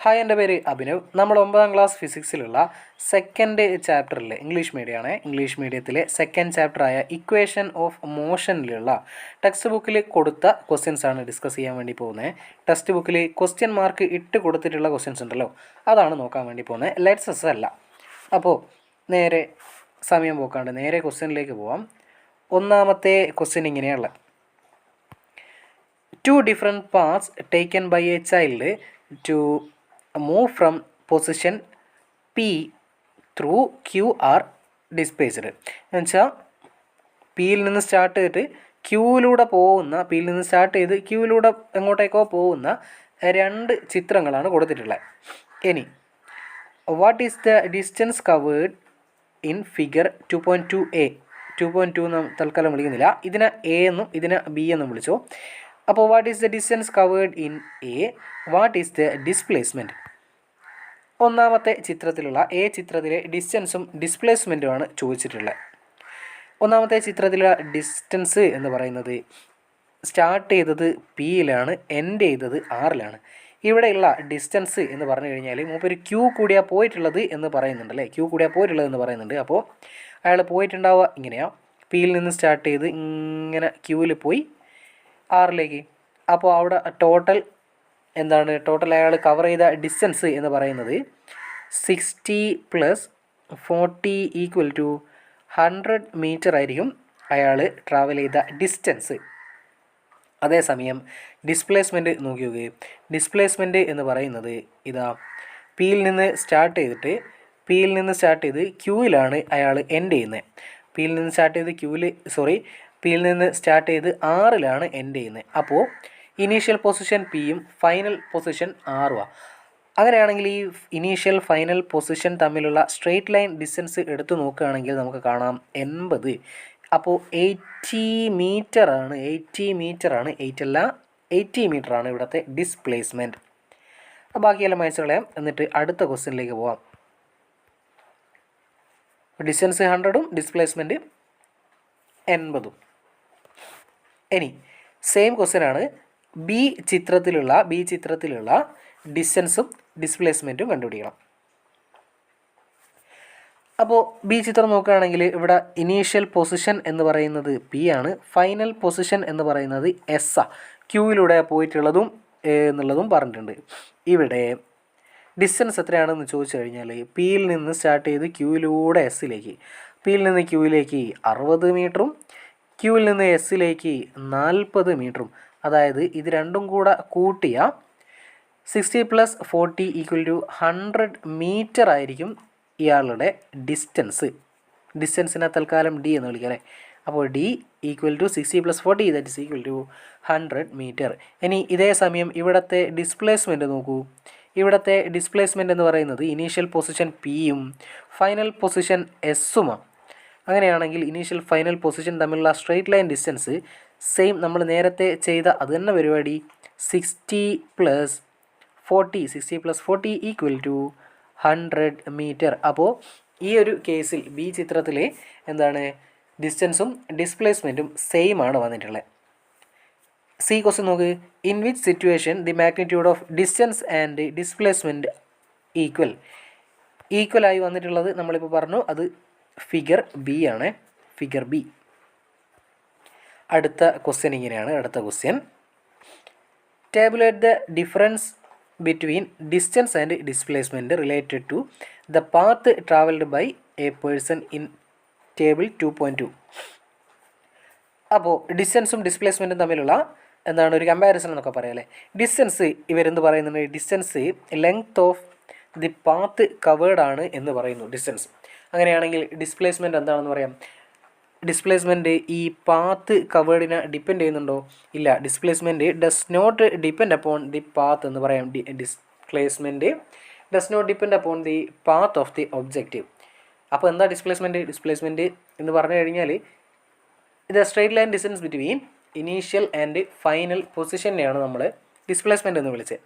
Hi, എൻ്റെ പേര് അഭിനവ്. നമ്മൾ 9ാം ക്ലാസ് ഫിസിക്സിലുള്ള സെക്കൻഡ് ചാപ്റ്ററിൽ ഇംഗ്ലീഷ് മീഡിയമാണ്. ഇംഗ്ലീഷ് മീഡിയത്തിലെ സെക്കൻഡ് ചാപ്റ്ററായ ഇക്വേഷൻ ഓഫ് മോഷനിലുള്ള ടെക്സ്റ്റ് ബുക്കിൽ കൊടുത്ത ക്വസ്റ്റ്യൻസ് ആണ് ഡിസ്കസ് ചെയ്യാൻ വേണ്ടി പോകുന്നത്. ടെക്സ്റ്റ് ബുക്കിൽ ക്വസ്റ്റ്യൻ മാർക്ക് ഇട്ട് കൊടുത്തിട്ടുള്ള ക്വസ്റ്റ്യൻസ് ഉണ്ടല്ലോ, അതാണ് നോക്കാൻ വേണ്ടി പോകുന്നത്. ലെറ്റ്സസ് അല്ല. അപ്പോൾ നേരെ സമയം പോക്കാണ്ട് നേരെ ക്വസ്റ്റ്യനിലേക്ക് പോവാം. ഒന്നാമത്തെ ക്വസ്റ്റ്യൻ ഇങ്ങനെയുള്ള 2 different paths taken by a child to move from position P through Q are displaced. എന്നുവെച്ചാൽ പിയിൽ നിന്ന് സ്റ്റാർട്ട് ചെയ്തിട്ട് പിയിൽ നിന്ന് സ്റ്റാർട്ട് ചെയ്ത് ക്യൂവിലൂടെ എങ്ങോട്ടേക്കോ പോകുന്ന 2 ചിത്രങ്ങളാണ് കൊടുത്തിട്ടുള്ളത്. ഇനി what is the distance covered in figure 2.2a? 2.2 തൽക്കാലം വിളിക്കുന്നില്ല. ഇതിനെ എ എന്നും ഇതിനെ ബി എന്നും വിളിച്ചു. അപ്പോൾ what is the distance covered in A? What is the displacement? ഒന്നാമത്തെ ചിത്രത്തിലുള്ള എ ചിത്രത്തിലെ ഡിസ്റ്റൻസും ഡിസ്പ്ലേസ്മെൻറ്റുമാണ് ചോദിച്ചിട്ടുള്ളത്. ഒന്നാമത്തെ ചിത്രത്തിലുള്ള ഡിസ്റ്റൻസ് എന്ന് പറയുന്നത് സ്റ്റാർട്ട് ചെയ്തത് പിയിലാണ്, എൻഡ് ചെയ്തത് ആറിലാണ്. ഇവിടെയുള്ള ഡിസ്റ്റൻസ് എന്ന് പറഞ്ഞു കഴിഞ്ഞാൽ മൂപ്പര് ക്യൂ കൂടിയാണ് പോയിട്ടുള്ളത് എന്ന് പറയുന്നുണ്ടല്ലേ, ക്യൂ കൂടിയാണ് പോയിട്ടുള്ളത് എന്ന് പറയുന്നുണ്ട്. അപ്പോൾ അയാൾ പോയിട്ടുണ്ടാവുക ഇങ്ങനെയാണ്, പിയിൽ നിന്ന് സ്റ്റാർട്ട് ചെയ്ത് ഇങ്ങനെ ക്യൂവിൽ പോയി ആറിലേക്ക്. അപ്പോൾ അവിടെ ടോട്ടൽ അയാൾ കവർ ചെയ്ത ഡിസ്റ്റൻസ് എന്ന് പറയുന്നത് 60 + 40 = 100 മീറ്റർ ആയിരിക്കും അയാൾ ട്രാവൽ ചെയ്ത ഡിസ്റ്റൻസ്. അതേസമയം ഡിസ്പ്ലേസ്മെൻറ്റ് നോക്കി നോക്കുകയും, ഡിസ്പ്ലേസ്മെൻറ്റ് എന്ന് പറയുന്നത് ഇതാ പിയിൽ നിന്ന് സ്റ്റാർട്ട് ചെയ്ത് ക്യൂവിലാണ് അയാൾ എൻഡ് ചെയ്യുന്നത്. പിയിൽ നിന്ന് സ്റ്റാർട്ട് ചെയ്ത് ആറിലാണ് എൻഡ് ചെയ്യുന്നത്. അപ്പോൾ ഇനീഷ്യൽ പൊസിഷൻ പിയും ഫൈനൽ പൊസിഷൻ ആറുമാണ്. അങ്ങനെയാണെങ്കിൽ ഈ ഇനീഷ്യൽ ഫൈനൽ പൊസിഷൻ തമ്മിലുള്ള സ്ട്രെയിറ്റ് ലൈൻ ഡിസ്റ്റൻസ് എടുത്തു നോക്കുകയാണെങ്കിൽ നമുക്ക് കാണാം 80. അപ്പോൾ 80 മീറ്ററാണ് 80 മീറ്ററാണ് ഇവിടുത്തെ ഡിസ്പ്ലേസ്മെൻറ്റ്. ബാക്കിയെല്ലാം മനസ്സിലായാം. എന്നിട്ട് അടുത്ത ക്വസ്റ്റ്യനിലേക്ക് പോവാം. ഡിസ്റ്റൻസ് 100ഉം ഡിസ്പ്ലേസ്മെൻറ്റ് 80ഉം. ഇനി സെയിം ക്വസ്റ്റ്യനാണ്. ബി ചിത്രത്തിലുള്ള ഡിസ്റ്റൻസും ഡിസ്പ്ലേസ്മെൻറ്റും കണ്ടുപിടിക്കണം. അപ്പോൾ ബി ചിത്രം നോക്കുകയാണെങ്കിൽ ഇവിടെ ഇനീഷ്യൽ പൊസിഷൻ എന്ന് പറയുന്നത് പി ആണ്, ഫൈനൽ പൊസിഷൻ എന്ന് പറയുന്നത് എസ് ആ. ക്യൂവിലൂടെ പോയിട്ടുള്ളതും എന്നുള്ളതും പറഞ്ഞിട്ടുണ്ട്. ഇവിടെ ഡിസ്റ്റൻസ് എത്രയാണെന്ന് ചോദിച്ചു കഴിഞ്ഞാൽ പിയിൽ നിന്ന് സ്റ്റാർട്ട് ചെയ്ത് ക്യൂവിലൂടെ എസ്സിലേക്ക്, പിയിൽ നിന്ന് ക്യൂവിലേക്ക് 60 മീറ്ററും ക്യൂവിൽ നിന്ന് എസ്സിലേക്ക് 40 മീറ്ററും. അതായത് ഇത് രണ്ടും കൂടെ കൂട്ടിയ 60 + 40 = 100 മീറ്റർ ആയിരിക്കും ഇയാളുടെ ഡിസ്റ്റൻസ്. ഡിസ്റ്റൻസിനെ തൽക്കാലം ഡി എന്ന് വിളിക്കാം അല്ലേ. അപ്പോൾ ഡി = 60 + 40 = 100 മീറ്റർ. ഇനി ഇതേ സമയം ഇവിടുത്തെ ഡിസ്പ്ലേസ്മെൻറ്റ് നോക്കൂ. ഇവിടുത്തെ ഡിസ്പ്ലേസ്മെൻറ്റ് എന്ന് പറയുന്നത് ഇനീഷ്യൽ പൊസിഷൻ പിയും ഫൈനൽ പൊസിഷൻ എസ്സുമാണ്. അങ്ങനെയാണെങ്കിൽ ഇനീഷ്യൽ ഫൈനൽ പൊസിഷൻ തമ്മിലുള്ള സ്ട്രെയിറ്റ് ലൈൻ ഡിസ്റ്റൻസ് സെയിം നമ്മൾ നേരത്തെ ചെയ്ത അത് തന്നെ പരിപാടി 60 + 40 = 100 മീറ്റർ. അപ്പോൾ ഈ ഒരു കേസിൽ ബി ചിത്രത്തിലെ ഡിസ്റ്റൻസും ഡിസ്പ്ലേസ്മെൻറ്റും സെയിം ആണ് വന്നിട്ടുള്ളത്. സി ക്വസ്റ്റ്യൻ നോക്ക്. In which situation the magnitude of distance and displacement ഈക്വലായി വന്നിട്ടുള്ളത് നമ്മളിപ്പോൾ പറഞ്ഞു, അത് ഫിഗർ ബി ആണ്. Figure B. അടുത്ത ക്വസ്റ്റ്യൻ ഇങ്ങനെയാണ്. അടുത്ത question tabulate the difference between distance and displacement related to the path travelled by a person in table 2.2. അപ്പോൾ ഡിസ്റ്റൻസും ഡിസ്പ്ലേസ്മെൻറ്റും തമ്മിലുള്ള ഒരു കമ്പാരിസൺ എന്നൊക്കെ പറയാം അല്ലേ. ഡിസ്റ്റൻസ് ഇവരെന്ത് പറയുന്നുണ്ട്? Distance length of the path covered ആണ് എന്ന് പറയുന്നു ഡിസ്റ്റൻസ്. അങ്ങനെയാണെങ്കിൽ ഡിസ്പ്ലേസ്മെൻറ്റ് എന്താണെന്ന് പറയാം? ഡിസ്പ്ലേസ്മെൻറ്റ് ഈ പാത്ത് കവേർഡിനെ ഡിപ്പെൻഡ് ചെയ്യുന്നുണ്ടോ? ഇല്ല. Displacement does not depend upon the path എന്ന് പറയാം. Displacement does not depend upon the path of the objective. അപ്പോൾ എന്താ ഡിസ്പ്ലേസ്മെൻറ്റ് എന്ന് പറഞ്ഞു കഴിഞ്ഞാൽ ഇത് straight line distance between initial and final പൊസിഷനെയാണ് നമ്മൾ ഡിസ്പ്ലേസ്മെൻറ്റ് എന്ന് വിളിച്ചത്.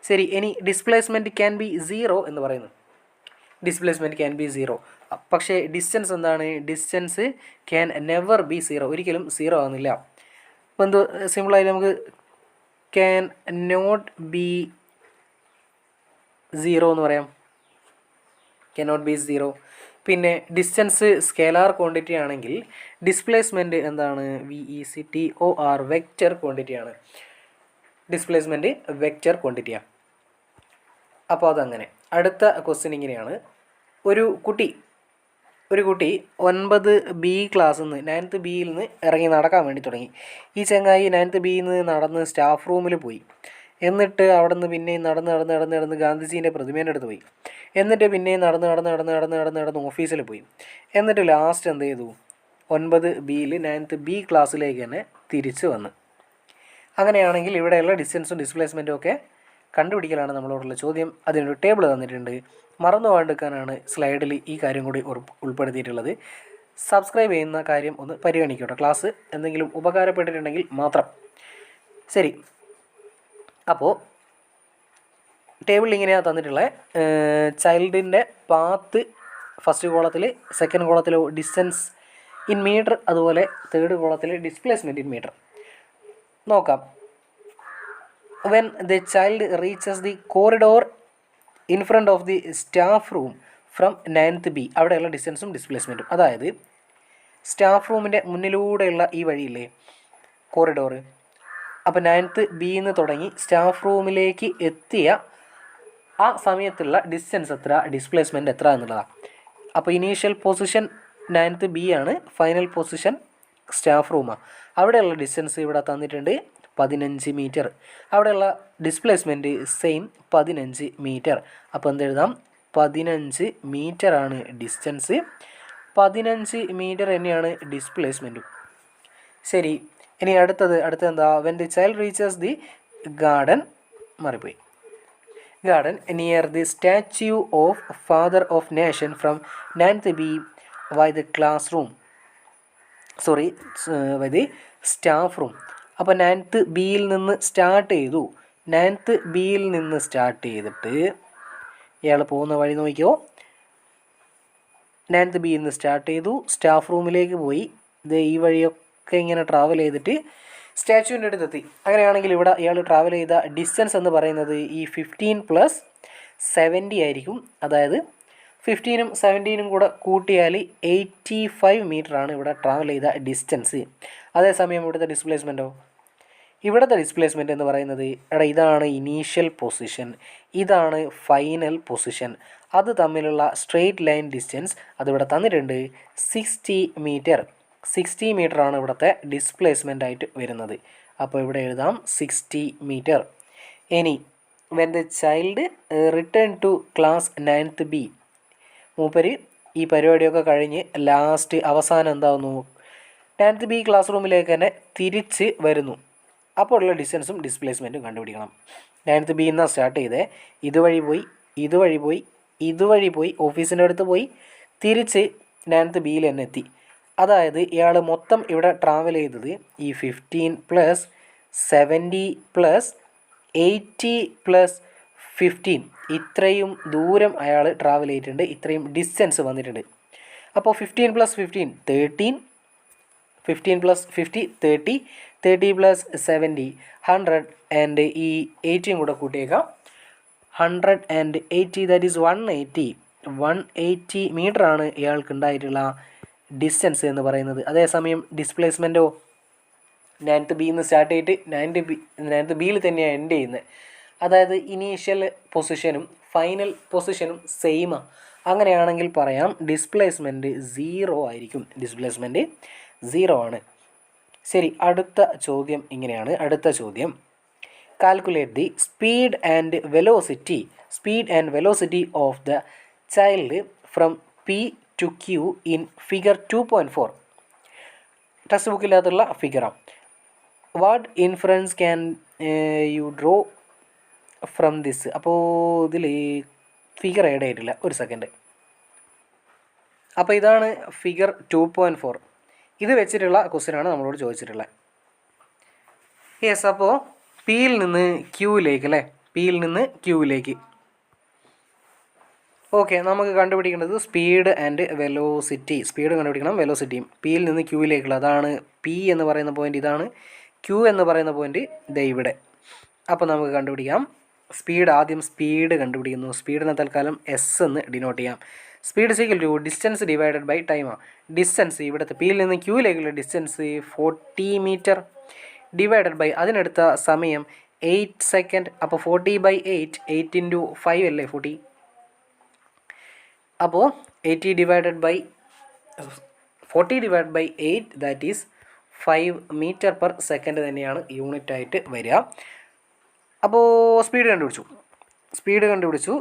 ശരി, ഇനി ഡിസ്പ്ലേസ്മെൻറ്റ് ക്യാൻ ബി 0 എന്ന് പറയുന്നു. Displacement can be 0. പക്ഷേ ഡിസ്റ്റൻസ് എന്താണ്? Distance can never be 0. ഒരിക്കലും 0 ആകുന്നില്ല. അപ്പോൾ സിമ്പിളായി നമുക്ക് ക്യാൻ നോട്ട് ബി സീറോ എന്ന് പറയാം, കനോട്ട് ബി സീറോ. പിന്നെ ഡിസ്റ്റൻസ് സ്കേലാർ ക്വാണ്ടിറ്റി ആണെങ്കിൽ ഡിസ്പ്ലേസ്മെൻറ്റ് എന്താണ്? VECTOR വെക്റ്റർ ക്വാണ്ടിറ്റിയാണ്. ഡിസ്പ്ലേസ്മെൻറ്റ് വെക്റ്റർ ക്വാണ്ടിറ്റിയാണ്. അപ്പോൾ അതങ്ങനെ. അടുത്ത ക്വസ്റ്റ്യൻ ഇങ്ങനെയാണ്. ഒരു കുട്ടി 9B ക്ലാസ്സിൽ നിന്ന് 9th ബിയിൽ നിന്ന് ഇറങ്ങി നടക്കാൻ വേണ്ടി തുടങ്ങി. ഈ ചങ്ങായി 9th ബിയിൽ നിന്ന് നടന്ന് സ്റ്റാഫ് റൂമിൽ പോയി. എന്നിട്ട് അവിടെ നിന്ന് പിന്നെയും നടന്ന് ഗാന്ധിജീൻ്റെ പ്രതിമേൻ്റെ അടുത്ത് പോയി. എന്നിട്ട് പിന്നെയും നടന്ന് ഓഫീസിൽ പോയി. എന്നിട്ട് ലാസ്റ്റ് എന്ത് ചെയ്തു? 9Bയിൽ 9th ബി ക്ലാസ്സിലേക്ക് തന്നെ തിരിച്ചു വന്ന്. അങ്ങനെയാണെങ്കിൽ ഇവിടെയുള്ള ഡിസ്റ്റൻസും ഡിസ്പ്ലേസ്മെൻറ്റും ഒക്കെ കണ്ടുപിടിക്കലാണ് നമ്മളോടുള്ള ചോദ്യം. അതിനൊരു ടേബിൾ തന്നിട്ടുണ്ട്. മറന്നു പോകാണ്ടിരിക്കാനാണ് സ്ലൈഡിൽ ഈ കാര്യം കൂടി ഉൾപ്പെടുത്തിയിട്ടുള്ളത്. സബ്സ്ക്രൈബ് ചെയ്യുന്ന കാര്യം ഒന്ന് പരിഗണിക്കട്ടെ. ക്ലാസ് എന്തെങ്കിലും ഉപകാരപ്പെട്ടിട്ടുണ്ടെങ്കിൽ മാത്രം. ശരി, അപ്പോൾ ടേബിളിൽ ഇങ്ങനെയാണ് തന്നിട്ടുള്ളത്. ചൈൽഡിൻ്റെ പാത്ത് ഫസ്റ്റ് കോളത്തിൽ, സെക്കൻഡ് കോളത്തിൽ ഡിസ്റ്റൻസ് ഇൻ മീറ്റർ, അതുപോലെ തേർഡ് കോളത്തിൽ ഡിസ്പ്ലേസ്മെൻറ്റ് ഇൻ മീറ്റർ. നോക്കാം. When the child reaches the corridor in front of the staff room from 9th B, അവിടെയുള്ള ഡിസ്റ്റൻസും ഡിസ്പ്ലേസ്മെൻറ്റും. അതായത് സ്റ്റാഫ് റൂമിൻ്റെ മുന്നിലൂടെയുള്ള ഈ വഴിയില്ലേ കോറിഡോർ, അപ്പോൾ 9th ബിയിൽ നിന്ന് തുടങ്ങി സ്റ്റാഫ് റൂമിലേക്ക് എത്തിയ ആ സമയത്തുള്ള ഡിസ്റ്റൻസ് എത്ര, ഡിസ്പ്ലേസ്മെൻറ്റ് എത്ര എന്നുള്ളതാണ്. അപ്പോൾ ഇനീഷ്യൽ പൊസിഷൻ 9th ബി ആണ്, ഫൈനൽ പൊസിഷൻ സ്റ്റാഫ് റൂമാണ്. അവിടെയുള്ള ഡിസ്റ്റൻസ് ഇവിടെ തന്നിട്ടുണ്ട് 15 മീറ്റർ. അവിടെയുള്ള ഡിസ്പ്ലേസ്മെൻറ്റ് സെയിം 15 മീറ്റർ. അപ്പോൾ എന്തെഴുതാം? 15 മീറ്ററാണ് ഡിസ്റ്റൻസ്, 15 മീറ്റർ തന്നെയാണ് ഡിസ്പ്ലേസ്മെൻറ്റും. ശരി, ഇനി അടുത്തത് എന്താ? When the child reaches the garden, മാറിപ്പോയി, garden near the statue of father of nation from 9th B by the classroom, by the staff room. അപ്പോൾ 9th ബിയിൽ നിന്ന് സ്റ്റാർട്ട് ചെയ്തു. 9th ബിയിൽ നിന്ന് സ്റ്റാർട്ട് ചെയ്തിട്ട് ഇയാൾ പോകുന്ന വഴി നോക്കിയോ. 9th ബിയിൽ നിന്ന് സ്റ്റാർട്ട് ചെയ്തു, സ്റ്റാഫ് റൂമിലേക്ക് പോയി. ഇത് ഈ വഴിയൊക്കെ ഇങ്ങനെ ട്രാവൽ ചെയ്തിട്ട് സ്റ്റാച്യുവിൻ്റെ അടുത്തെത്തി. അങ്ങനെയാണെങ്കിൽ ഇവിടെ ഇയാൾ ട്രാവൽ ചെയ്ത ഡിസ്റ്റൻസ് എന്ന് പറയുന്നത് ഈ 15 + 70 ആയിരിക്കും. അതായത് 15ഉം 17ഉം കൂടെ കൂട്ടിയാൽ 85 മീറ്ററാണ് ഇവിടെ ട്രാവൽ ചെയ്ത ഡിസ്റ്റൻസ്. അതേസമയം ഇവിടുത്തെ ഡിസ്പ്ലേസ്മെൻറ്റ് എന്ന് പറയുന്നത് ഇതാണ് ഇനീഷ്യൽ പൊസിഷൻ, ഇതാണ് ഫൈനൽ പൊസിഷൻ. അത് തമ്മിലുള്ള സ്ട്രെയിറ്റ് ലൈൻ ഡിസ്റ്റൻസ് അതിവിടെ തന്നിട്ടുണ്ട് 60 മീറ്റർ. 60 മീറ്ററാണ് ഇവിടുത്തെ ഡിസ്പ്ലേസ്മെൻ്റ് ആയിട്ട് വരുന്നത്. അപ്പോൾ ഇവിടെ എഴുതാം 60 മീറ്റർ. ഇനി when the child return to class 9th B, മൂപ്പര് ഈ പരിപാടിയൊക്കെ കഴിഞ്ഞ് ലാസ്റ്റ് അവസാനം എന്താവുന്നു? 9th ബി ക്ലാസ് റൂമിലേക്ക് തന്നെ തിരിച്ച് വരുന്നു. അപ്പോൾ ഉള്ള ഡിസ്റ്റൻസും ഡിസ്പ്ലേസ്മെൻറ്റും കണ്ടുപിടിക്കണം. 9th ബിയിൽ നിന്നാണ് സ്റ്റാർട്ട് ചെയ്തേ. ഇതുവഴി പോയി ഓഫീസിൻ്റെ അടുത്ത് പോയി തിരിച്ച് 9th ബിയിൽ തന്നെ എത്തി. അതായത് ഇയാൾ മൊത്തം ഇവിടെ ട്രാവൽ ചെയ്തത് ഈ 15 + 70 + 80 + 15, ഇത്രയും ദൂരം അയാൾ ട്രാവൽ ചെയ്തിട്ടുണ്ട്, ഇത്രയും ഡിസ്റ്റൻസ് വന്നിട്ടുണ്ട്. അപ്പോൾ 15 + 15 13, 15 + 50 30, 30 + 70 100, ആൻഡ് ഈ 80 കൂടെ കൂട്ടിയേക്കാം. 180, ദാറ്റ് ഈസ് 180 മീറ്ററാണ് ഇയാൾക്ക് ഉണ്ടായിട്ടുള്ള ഡിസ്റ്റൻസ് എന്ന് പറയുന്നത്. അതേസമയം ഡിസ്പ്ലേസ്മെൻറ്റോ 9th ബിയിൽ നിന്ന് സ്റ്റാർട്ട് ചെയ്തിട്ട് 9th ബിയിൽ തന്നെയാണ് എൻഡ് ചെയ്യുന്നത്. അതായത് ഇനീഷ്യൽ പൊസിഷനും ഫൈനൽ പൊസിഷനും സെയിമാണ്. അങ്ങനെയാണെങ്കിൽ പറയാം ഡിസ്പ്ലേസ്മെൻറ്റ് 0 ആയിരിക്കും. ഡിസ്പ്ലേസ്മെൻറ്റ് 0 ആണ്. ശരി, അടുത്ത ചോദ്യം ഇങ്ങനെയാണ്. അടുത്ത ചോദ്യം, calculate the speed and velocity of the child from P to Q in figure 2.4. Text ബുക്കിനകത്തുള്ള ഫിഗറാണ്. What inference can you draw from this? അപ്പോൾ ഇതിൽ ഫിഗർ ആഡ് ആയിട്ടില്ല, ഒരു സെക്കൻഡ്. അപ്പോൾ ഇതാണ് ഫിഗർ 2.4. ഇത് വെച്ചിട്ടുള്ള ക്വസ്റ്റ്യനാണ് നമ്മളോട് ചോദിച്ചിട്ടുള്ളത്. യെസ്, അപ്പോൾ പിയിൽ നിന്ന് ക്യൂവിലേക്ക് ഓക്കെ, നമുക്ക് കണ്ടുപിടിക്കേണ്ടത് സ്പീഡ് ആൻഡ് വെലോസിറ്റി. സ്പീഡ് കണ്ടുപിടിക്കണം, വെലോസിറ്റിയും. പിയിൽ നിന്ന് ക്യൂവിലേക്കുള്ള, അതാണ് പി എന്ന് പറയുന്ന പോയിൻ്റ്, ഇതാണ് ക്യൂ എന്ന് പറയുന്ന പോയിൻ്റ് ദേ ഇവിടെ. അപ്പോൾ നമുക്ക് കണ്ടുപിടിക്കാം. സ്പീഡ് ആദ്യം സ്പീഡ് കണ്ടുപിടിക്കുന്നു. സ്പീഡിനെ തൽക്കാലം എസ് എന്ന് ഡിനോട്ട് ചെയ്യാം. Speed equal to distance divided by ടൈമാണ്. ഡിസ്റ്റൻസ് ഇവിടുത്തെ പിയിൽ നിന്ന് ക്യൂയിലേക്കുള്ള ഡിസ്റ്റൻസ് 40 മീറ്റർ ഡിവൈഡഡ് ബൈ അതിനെടുത്ത സമയം 8 സെക്കൻഡ്. അപ്പോൾ 40/8 8 ഇൻറ്റു 5 അല്ലേ 40. അപ്പോൾ 40 ഡിവൈഡഡ് ബൈ 8 that is 5 metre per second തന്നെയാണ് യൂണിറ്റ് ആയിട്ട് വരിക. അപ്പോൾ സ്പീഡ് കണ്ടുപിടിച്ചു.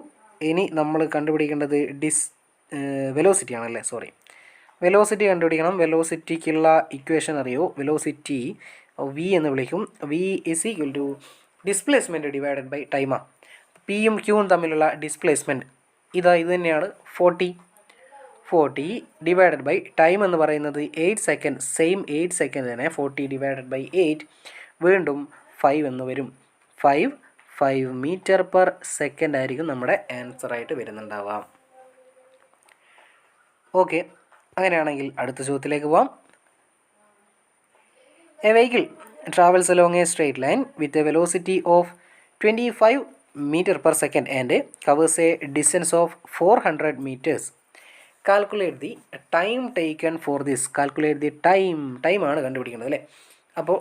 ഇനി നമ്മൾ കണ്ടുപിടിക്കേണ്ടത് വെലോസിറ്റി ആണല്ലേ, സോറി, വെലോസിറ്റി കണ്ടുപിടിക്കണം. വെലോസിറ്റിക്കുള്ള ഇക്വേഷൻ അറിയോ? വെലോസിറ്റി വി എന്ന് വിളിക്കും. V is equal to displacement divided by ടൈമാണ്. പിയും ക്യൂവും തമ്മിലുള്ള ഡിസ്പ്ലേസ്മെൻറ്റ് ഇത് തന്നെയാണ് 40 ഡിവൈഡഡ് ബൈ ടൈം എന്ന് പറയുന്നത് 8 സെക്കൻഡ്. സെയിം 8 സെക്കൻഡ് തന്നെ 40 ഡിവൈഡഡ് ബൈ 8 വീണ്ടും 5 എന്ന് വരും. 5 മീറ്റർ പെർ സെക്കൻഡ് ആയിരിക്കും നമ്മുടെ ആൻസറായിട്ട് വരുന്നുണ്ടാവുക. ഓക്കെ, അങ്ങനെയാണെങ്കിൽ അടുത്ത ചോദ്യത്തിലേക്ക് പോവാം. A vehicle travels along a straight line with a velocity of 25 meter per second and covers a distance of 400 meters. Calculate the time taken for this. Calculate the time ആണ് കണ്ടുപിടിക്കുന്നത് അല്ലേ. അപ്പോൾ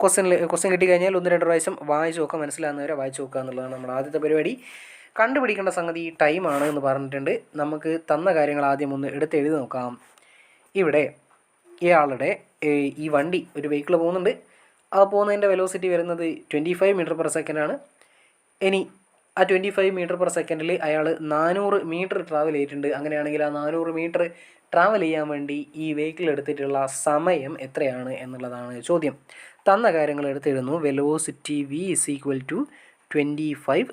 ക്വസ്റ്റ്യൻ കിട്ടിക്കഴിഞ്ഞാൽ 1-2 പ്രാവശ്യം വായിച്ച് നോക്കുക, മനസ്സിലാകുന്നവരെ വായിച്ച് നോക്കുക എന്നുള്ളതാണ് നമ്മുടെ ആദ്യത്തെ പരിപാടി. കണ്ടുപിടിക്കേണ്ട സംഗതി ടൈമാണ് എന്ന് പറഞ്ഞിട്ടുണ്ട്. നമുക്ക് തന്ന കാര്യങ്ങൾ ആദ്യം ഒന്ന് എടുത്തെഴുതി നോക്കാം. ഇവിടെ ഇയാളുടെ ഈ വണ്ടി ഒരു വെഹിക്കിൾ പോകുന്നുണ്ട്. ആ പോകുന്നതിൻ്റെ വെലോസിറ്റി വരുന്നത് 25 മീറ്റർ പെർ സെക്കൻഡാണ്. ഇനി ആ 25 മീറ്റർ പെർ സെക്കൻഡിൽ അയാൾ 400 മീറ്റർ ട്രാവൽ ചെയ്തിട്ടുണ്ട്. അങ്ങനെയാണെങ്കിൽ ആ 400 മീറ്റർ ട്രാവൽ ചെയ്യാൻ വേണ്ടി ഈ വെഹിക്കിൾ എടുത്തിട്ടുള്ള സമയം എത്രയാണ് എന്നുള്ളതാണ് ചോദ്യം. തന്ന കാര്യങ്ങൾ എടുത്തിടുന്നു. Velocity V is equal to 25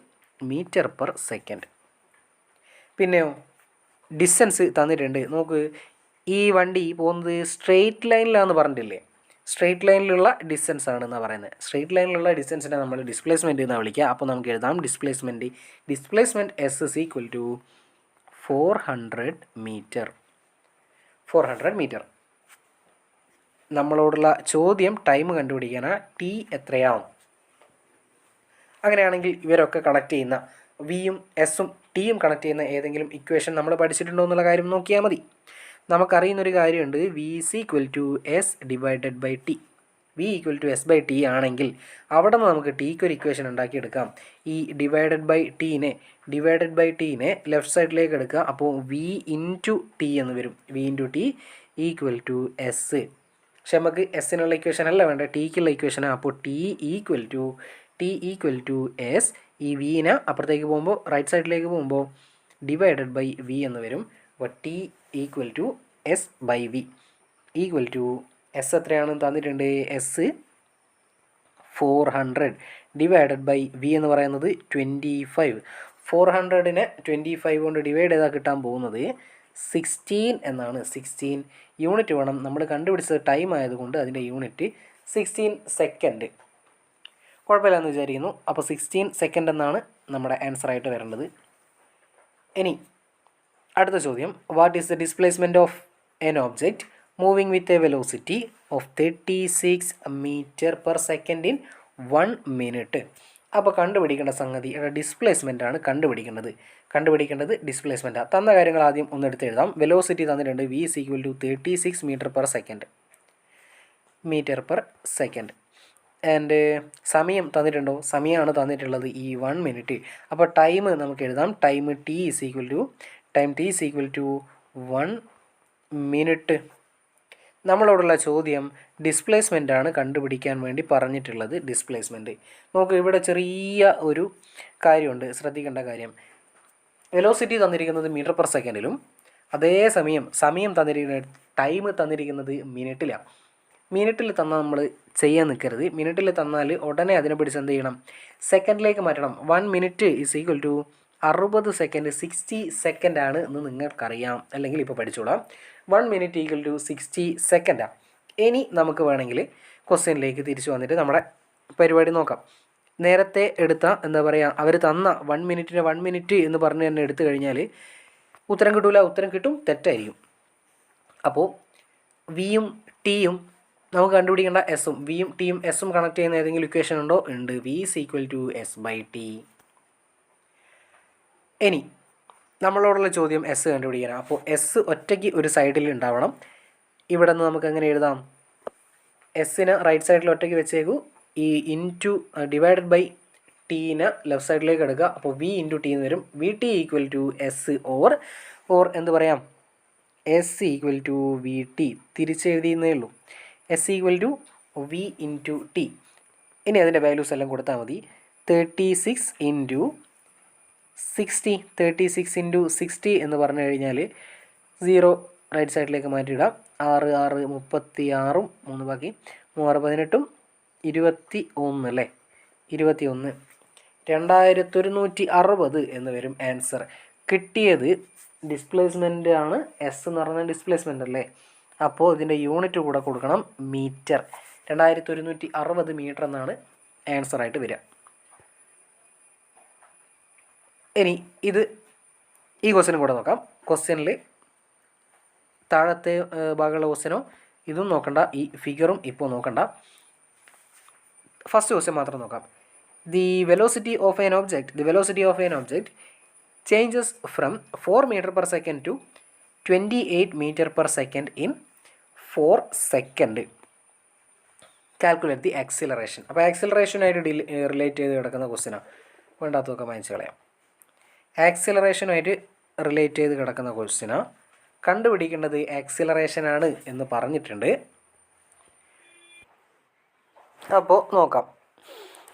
metre per second. പിന്നെയോ ഡിസ്റ്റൻസ് തന്നിട്ടുണ്ട്. നോക്ക്, ഈ വണ്ടി പോകുന്നത് സ്ട്രെയിറ്റ് ലൈനിലാണെന്ന് പറഞ്ഞിട്ടില്ലേ? സ്ട്രെയിറ്റ് ലൈനിലുള്ള ഡിസ്റ്റൻസ് ആണെന്നാണ് പറയുന്നത്. സ്ട്രെയിറ്റ് ലൈനിലുള്ള ഡിസ്റ്റൻസിനെ നമ്മൾ ഡിസ്പ്ലേസ്മെൻറ്റ് എന്നാണ് വിളിക്കുക. അപ്പോൾ നമുക്ക് എഴുതാം displacement S is equal to 400 metre. നമ്മളോടുള്ള ചോദ്യം ടൈം കണ്ടുപിടിക്കാനാണ്. ടി എത്രയാവും? അങ്ങനെയാണെങ്കിൽ ഇവരൊക്കെ കണക്ട് ചെയ്യുന്ന വിയും എസും ടിയും കണക്ട് ചെയ്യുന്ന ഏതെങ്കിലും ഇക്വേഷൻ നമ്മൾ പഠിച്ചിട്ടുണ്ടോ എന്നുള്ള കാര്യം നോക്കിയാൽ മതി. നമുക്കറിയുന്നൊരു കാര്യമുണ്ട്, V is equal to S divided by T. V equal to S by T ആണെങ്കിൽ അവിടെ നിന്ന് നമുക്ക് ടിക്ക് ഒരു ഇക്വേഷൻ ഉണ്ടാക്കിയെടുക്കാം. ഈ ഡിവൈഡഡ് ബൈ ടീനെ ലെഫ്റ്റ് സൈഡിലേക്ക് എടുക്കുക. അപ്പോൾ വി ഇൻറ്റു ടി എന്ന് വരും. V into T equal to S. പക്ഷെ നമുക്ക് എസ്സിനുള്ള ഇക്വേഷൻ അല്ല വേണ്ട, ടിക്കുള്ള ഇക്വേഷനാണ്. അപ്പോൾ ടി ഈക്വൽ ടു എസ്. ഈ വിനെ അപ്പുറത്തേക്ക് പോകുമ്പോൾ റൈറ്റ് സൈഡിലേക്ക് പോകുമ്പോൾ ഡിവൈഡഡ് ബൈ വി എന്ന് വരും. അപ്പോൾ T equal to S by V equal to S എത്രയാണെന്ന് തന്നിട്ടുണ്ട്. എസ് 400 ഡിവൈഡഡ് ബൈ വി എന്ന് പറയുന്നത് 25. 400നെ 25 കൊണ്ട് ഡിവൈഡ് ചെയ്താൽ കിട്ടാൻ പോകുന്നത് 16 എന്നാണ്. 16 യൂണിറ്റ് വേണം. നമ്മൾ കണ്ടുപിടിച്ചത് ടൈം ആയതുകൊണ്ട് അതിൻ്റെ യൂണിറ്റ് 16 സെക്കൻഡ്. കുഴപ്പമില്ലെന്ന് വിചാരിക്കുന്നു. അപ്പോൾ 16 സെക്കൻഡ് എന്നാണ് നമ്മുടെ ആൻസറായിട്ട് വരേണ്ടത്. ഇനി അടുത്ത ചോദ്യം, what is the displacement of an object moving with a velocity of 36 metre per second in 1 minute. അപ്പോൾ കണ്ടുപിടിക്കേണ്ട സംഗതി ഡിസ്പ്ലേസ്മെൻ്റ് ആണ് കണ്ടുപിടിക്കേണ്ടത് ഡിസ്പ്ലേസ്മെൻറ്റാണ്. തന്ന കാര്യങ്ങൾ ആദ്യം ഒന്ന് എടുത്ത് എഴുതാം. വെലോസിറ്റി തന്നിട്ടുണ്ട്, V is equal to 36 metre per second. And സമയം തന്നിട്ടുണ്ടോ? സമയമാണ് തന്നിട്ടുള്ളത് ഈ 1 മിനിറ്റ്. അപ്പോൾ ടൈം നമുക്ക് എഴുതാം. Time T is equal to 1 minute. നമ്മളോടുള്ള ചോദ്യം ഡിസ്പ്ലേസ്മെൻ്റ് ആണ് കണ്ടുപിടിക്കാൻ വേണ്ടി പറഞ്ഞിട്ടുള്ളത്. ഡിസ്പ്ലേസ്മെൻറ്റ് നമുക്ക് ഇവിടെ ചെറിയ ഒരു കാര്യമുണ്ട്, ശ്രദ്ധിക്കേണ്ട കാര്യം. വെലോസിറ്റി തന്നിരിക്കുന്നത് മീറ്റർ പെർ സെക്കൻഡിലും സമയം തന്നിരിക്കുന്നത് ടൈം തന്നിരിക്കുന്നത് മിനിറ്റിലാണ്. മിനിറ്റിൽ തന്നാൽ നമ്മൾ ചെയ്യാൻ നിൽക്കരുത്. മിനിറ്റിൽ തന്നാൽ ഉടനെ അതിനെ പിടിച്ച് എന്ത് ചെയ്യണം? സെക്കൻഡിലേക്ക് മാറ്റണം. 1 minute is equal to 60 second. 60 second ആണ് എന്ന് നിങ്ങൾക്കറിയാം, അല്ലെങ്കിൽ ഇപ്പോൾ പഠിച്ചോളാം. 1 മിനിറ്റ് ഈക്വൽ ടു 60 സെക്കൻഡാണ്. ഇനി നമുക്ക് വേണമെങ്കിൽ ക്വസ്റ്റ്യനിലേക്ക് തിരിച്ചു വന്നിട്ട് നമ്മുടെ പരിപാടി നോക്കാം. നേരത്തെ എടുത്ത അവർ തന്ന 1 മിനിറ്റ് എന്ന് പറഞ്ഞ് തന്നെ എടുത്തു കഴിഞ്ഞാൽ ഉത്തരം കിട്ടൂല. ഉത്തരം കിട്ടും, തെറ്റായിരിക്കും. അപ്പോൾ വിയും ടിയും നമുക്ക് കണ്ടുപിടിക്കേണ്ട എസും വിയും ടിയും എസും കണക്ട് ചെയ്യുന്ന ഏതെങ്കിലും ഇക്വേഷൻ ഉണ്ടോ? ഉണ്ട്. V is equal to S by T. ഇനി നമ്മളോടുള്ള ചോദ്യം എസ് കണ്ടുപിടിക്കാനാണ്. അപ്പോൾ എസ് ഒറ്റയ്ക്ക് ഒരു സൈഡിൽ ഉണ്ടാവണം. ഇവിടെ നിന്ന് നമുക്ക് എങ്ങനെ എഴുതാം? എസ്സിന് റൈറ്റ് സൈഡിൽ ഒറ്റയ്ക്ക് വെച്ചേക്കൂ. ഈ ഇൻറ്റു ഡിവൈഡഡ് ബൈ ടീനെ ലെഫ്റ്റ് സൈഡിലേക്ക് എടുക്കുക. അപ്പോൾ വി ഇൻറ്റു ടി എന്ന് വരും. V T equal to S or എന്ത് പറയാം? S equal to V T. തിരിച്ചെഴുതിയെന്നേ ഉള്ളൂ. S equal to V into T. ഇനി അതിൻ്റെ വാല്യൂസ് എല്ലാം കൊടുത്താൽ മതി. 36 ഇൻറ്റു 60. 36 ഇൻറ്റു 60 എന്ന് പറഞ്ഞു കഴിഞ്ഞാൽ 0 റൈറ്റ് സൈഡിലേക്ക് മാറ്റിയിടാം. 6 6 36 3 ബാക്കി 3 18 21 അല്ലേ? 21 2160 എന്ന് വരും ആൻസർ. കിട്ടിയത് ഡിസ്പ്ലേസ്മെൻ്റ് ആണ്. എസ് എന്ന് പറഞ്ഞാൽ ഡിസ്പ്ലേസ്മെൻ്റ് അല്ലേ? അപ്പോൾ ഇതിൻ്റെ യൂണിറ്റ് കൂടെ കൊടുക്കണം, മീറ്റർ. 2160 മീറ്റർ എന്നാണ് ആൻസറായിട്ട് വരിക. ഇനി ഈ ക്വസ്റ്റ്യനും കൂടെ നോക്കാം. ക്വസ്റ്റ്യനിൽ താഴത്തെ ഭാഗമുള്ള ക്വസ്റ്റ്യനോ ഇതും നോക്കണ്ട, ഈ ഫിഗറും ഇപ്പോൾ നോക്കണ്ട. ഫസ്റ്റ് ക്വസ്റ്റ്യൻ മാത്രം നോക്കാം. The velocity of N object changes from 4 meter per second to 28 meter per second in 4 seconds. Calculate the acceleration. അപ്പോൾ ആക്സിലറേഷനായിട്ട് റിലേറ്റ് ചെയ്ത് കിടക്കുന്ന ക്വസ്റ്റ്യനാണ്. വേണ്ടാത്തതൊക്കെ വാങ്ങിച്ച് കളയാം. ആക്സിലറേഷനുമായിട്ട് റിലേറ്റ് ചെയ്ത് കിടക്കുന്ന ക്വസ്റ്റ്യനാണ്. കണ്ടുപിടിക്കേണ്ടത് ആക്സിലറേഷനാണ് എന്ന് പറഞ്ഞിട്ടുണ്ട്. അപ്പോൾ നോക്കാം.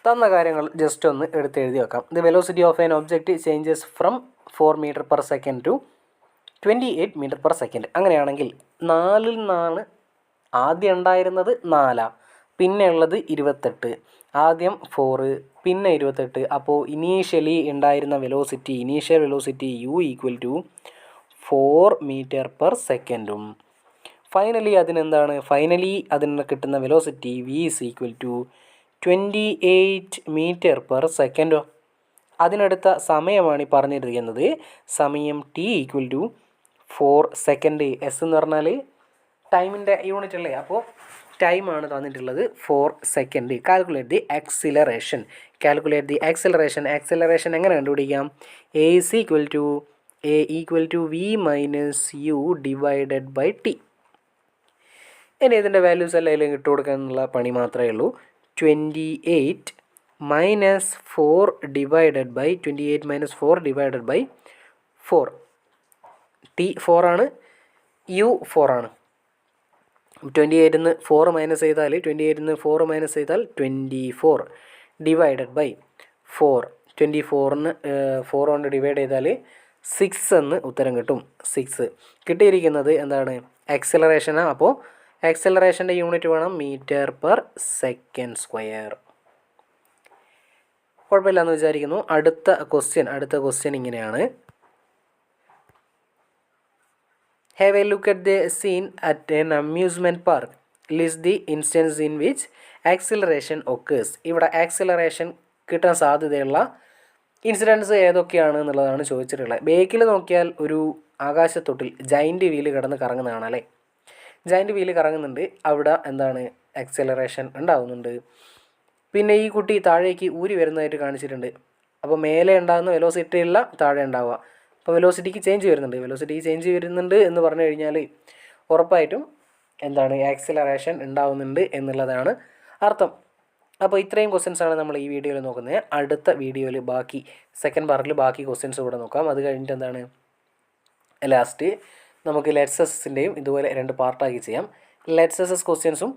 തന്ന കാര്യങ്ങൾ ജസ്റ്റ് ഒന്ന് എടുത്തെഴുതി വെക്കാം. The velocity of N object changes from 4 meter per second to 28 meter per second. അങ്ങനെയാണെങ്കിൽ 4 നിന്നാണ് ആദ്യം ഉണ്ടായിരുന്നത് 4, പിന്നെ ഉള്ളത് 28, ആദ്യം 4 പിന്നെ 28. അപ്പോൾ ഇനീഷ്യലി ഉണ്ടായിരുന്ന initial velocity u equal to 4 meter per second. Finally അതിന് കിട്ടുന്ന velocity v is equal to 28 meter per second. അതിനടുത്ത സമയമാണ് ഈ പറഞ്ഞിരിക്കുന്നത്. സമയം t equal to 4 seconds. S എന്ന് പറഞ്ഞാൽ ടൈമിൻ്റെ യൂണിറ്റ് അല്ലേ? അപ്പോൾ ടൈമാണ് തന്നിട്ടുള്ളത് 4 seconds. Calculate the acceleration. Acceleration എങ്ങനെ കണ്ടുപിടിക്കാം? a equal to v minus u divided by T. ഇനി ഇതിൻ്റെ വാല്യൂസ് എല്ലാം അതിലേക്ക് ഇട്ട് കൊടുക്കാനുള്ള പണി മാത്രമേ ഉള്ളൂ. 28 മൈനസ് 4 ഡിവൈഡഡ് ബൈ 4. ടി 4 ആണ്, യു 4 ആണ്. 28 നിന്ന് 4 മൈനസ് ചെയ്താൽ 24 ഡിവൈഡഡ് ബൈ 4. 24ന് 4 കൊണ്ട് ഡിവൈഡ് ചെയ്താൽ 6 എന്ന് ഉത്തരം കിട്ടും. 6 കിട്ടിയിരിക്കുന്നത് എന്താണ്? ആക്സിലറേഷനാണ്. അപ്പോൾ ആക്സിലറേഷൻ്റെ യൂണിറ്റ് വേണം മീറ്റർ പെർ സെക്കൻഡ് സ്ക്വയർ. കുഴപ്പമില്ലെന്ന് വിചാരിക്കുന്നു. അടുത്ത ക്വസ്റ്റ്യൻ ഇങ്ങനെയാണ്. Have a look at the scene at an amusement park. List the instance in which acceleration occurs. ഇവിടെ ആക്സിലറേഷൻ കിട്ടാൻ സാധ്യതയുള്ള ഇൻസിഡൻസ് ഏതൊക്കെയാണ് എന്നുള്ളതാണ് ചോദിച്ചിട്ടുള്ളത്. ബേക്കിൽ നോക്കിയാൽ ഒരു ആകാശത്തൊട്ടിൽ ജൈൻറ്റ് വീല് കിടന്ന് കറങ്ങുന്നതാണ് അല്ലേ? ജൈൻറ്റ് വീല് കറങ്ങുന്നുണ്ട്. അവിടെ എന്താണ്? ആക്സിലറേഷൻ ഉണ്ടാകുന്നുണ്ട്. പിന്നെ ഈ കുട്ടി താഴേക്ക് ഊരി വരുന്നതായിട്ട് കാണിച്ചിട്ടുണ്ട്. അപ്പോൾ മേലെ ഉണ്ടാകുന്ന വെലോസിറ്റി അല്ല താഴെ ഉണ്ടാവുക. അപ്പോൾ വെലോസിറ്റിക്ക് ചേഞ്ച് വരുന്നുണ്ട് എന്ന് പറഞ്ഞു കഴിഞ്ഞാൽ ഉറപ്പായിട്ടും എന്താണ്? ആക്സിലറേഷൻ ഉണ്ടാവുന്നുണ്ട് എന്നുള്ളതാണ് അർത്ഥം. അപ്പോൾ ഇത്രയും ക്വസ്റ്റ്യൻസാണ് നമ്മൾ ഈ വീഡിയോയിൽ നോക്കുന്നത്. അടുത്ത വീഡിയോയിൽ സെക്കൻഡ് പാർട്ടിൽ ബാക്കി ക്വസ്റ്റ്യൻസ് കൂടെ നോക്കാം. അത് കഴിഞ്ഞിട്ട് എന്താണ്? ലാസ്റ്റ് നമുക്ക് ലെറ്റ്സസിൻ്റെയും ഇതുപോലെ 2 പാർട്ടാക്കി ചെയ്യാം. ലെറ്റ്സസ് ക്വസ്റ്റ്യൻസും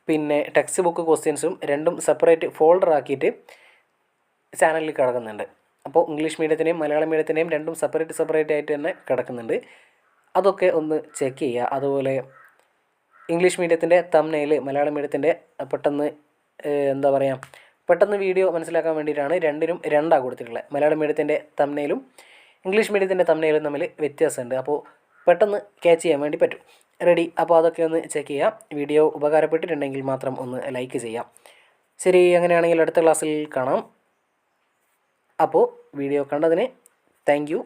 പിന്നെ ടെക്സ്റ്റ് ബുക്ക് ക്വസ്റ്റ്യൻസും രണ്ടും സെപ്പറേറ്റ് ഫോൾഡർ ആക്കിയിട്ട് ചാനലിൽ കിടക്കുന്നുണ്ട്. അപ്പോൾ ഇംഗ്ലീഷ് മീഡിയത്തിൻ്റെയും മലയാളം മീഡിയത്തിൻ്റെയും രണ്ടും സെപ്പറേറ്റ് ആയിട്ട് തന്നെ കിടക്കുന്നുണ്ട്. അതൊക്കെ ഒന്ന് ചെക്ക് ചെയ്യുക. അതുപോലെ ഇംഗ്ലീഷ് മീഡിയത്തിൻ്റെ തംബ്നെയിൽ മലയാളം മീഡിയത്തിൻ്റെ പെട്ടെന്ന് വീഡിയോ മനസ്സിലാക്കാൻ വേണ്ടിയിട്ടാണ് രണ്ടിനും 2 കൊടുത്തിട്ടുള്ളത്. മലയാളം മീഡിയത്തിൻ്റെ തംബ്നെയിലും ഇംഗ്ലീഷ് മീഡിയത്തിൻ്റെ തംബ്നെയിലും തമ്മിൽ വ്യത്യാസമുണ്ട്. അപ്പോൾ പെട്ടെന്ന് ക്യാച്ച് ചെയ്യാൻ വേണ്ടി പറ്റും. റെഡി? അപ്പോൾ അതൊക്കെ ഒന്ന് ചെക്ക് ചെയ്യാം. വീഡിയോ ഉപകാരപ്പെട്ടിട്ടുണ്ടെങ്കിൽ മാത്രം ഒന്ന് ലൈക്ക് ചെയ്യാം. ശരി, അങ്ങനെയാണെങ്കിൽ അടുത്ത ക്ലാസ്സിൽ കാണാം. അപ്പോൾ വീഡിയോ കണ്ടതിന് താങ്ക് യു.